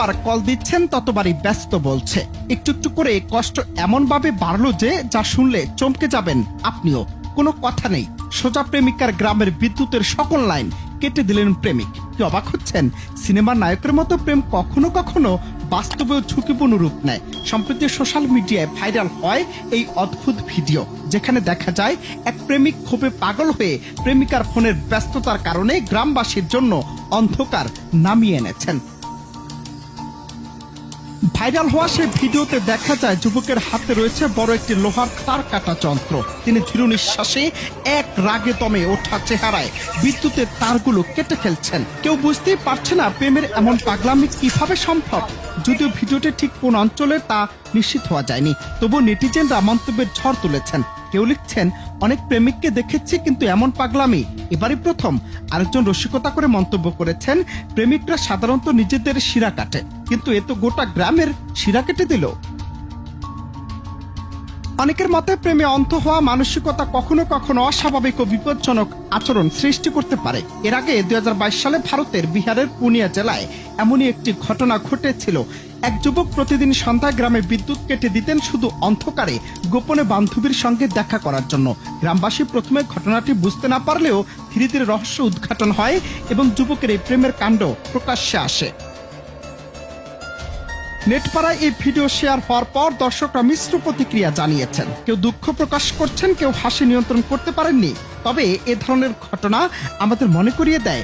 যতবার কল দিচ্ছেন ততবারই ব্যস্ত বলছে। একটু একটু করে কষ্ট এমনভাবে বাড়লো যে যা শুনলে চমকে যাবেন আপনিও। কোনো কথা নেই, সোজা প্রেমিকার গ্রামের বিদ্যুতের সকল লাইন কেটে দিলেন প্রেমিক। কি অবাক হচ্ছেন? সিনেমার নায়কের মতো প্রেম কখনো কখনো বাস্তবেও ঝুঁকিপূর্ণ রূপ নেয়। সম্প্রতি সোশ্যাল মিডিয়ায় ভাইরাল হয় এই অদ্ভুত ভিডিও, যেখানে দেখা যায় এক প্রেমিক ক্ষোভে পাগল হয়ে প্রেমিকার ফোনের ব্যস্ততার কারণে গ্রামবাসীর জন্য অন্ধকার নামিয়ে এনেছেন। ভাইরাল হওয়া সেই ভিডিওতে দেখা যায় যুবকের হাতে রয়েছে বড় একটি লোহার তার কাটা যন্ত্র। তিনি ধীর নিঃশ্বাসে এক রাগে দমে ওঠা চেহারায় বিদ্যুতের তারগুলো কেটে ফেলছেন। কেউ বুঝতেই পারছে না প্রেমের এমন পাগলামি কিভাবে সম্ভব। যদিও ভিডিওটি ঠিক কোন অঞ্চলে তা নিশ্চিত হওয়া যায়নি, তবু নেটিজেনরা মন্তব্যের ঝড় তুলেছেন। কেউ লিখছেন, অনেক প্রেমিককে দেখেছি কিন্তু এমন পাগলামি এবারই প্রথম। আরেকজন রসিকতা করে মন্তব্য করেছেন, প্রেমিকরা সাধারণত নিজেদের শিরা কাটে, কিন্তু এ তো গোটা গ্রামের শিরা কেটে দিল। অনেকের মতে প্রেমে অন্ধ হওয়া মানসিকতা কখনো কখনো অস্বাভাবিক ও বিপজ্জনক আচরণ সৃষ্টি করতে পারে। এর আগে 2022 সালে ভারতের বিহারের পুনিয়া জেলায় এমনই একটি ঘটনা ঘটেছিল। এক যুবক প্রতিদিন সন্ধ্যায় গ্রামে বিদ্যুৎ কেটে দিতেন শুধু অন্ধকারে গোপনে বান্ধবীর সঙ্গে দেখা করার জন্য। গ্রামবাসী প্রথমে ঘটনাটি বুঝতে না পারলেও ধীরে ধীরে রহস্য উদ্ঘাটন হয় এবং যুবকের এই প্রেমের কাণ্ড প্রকাশ্যে আসে। নেটপাড়ায় এই ভিডিও শেয়ার হওয়ার পর দর্শকরা মিশ্র প্রতিক্রিয়া জানিয়েছেন। কেউ দুঃখ প্রকাশ করছেন, কেউ হাসি নিয়ন্ত্রণ করতে পারেননি। তবে এ ধরনের ঘটনা আমাদের মনে করিয়ে দেয়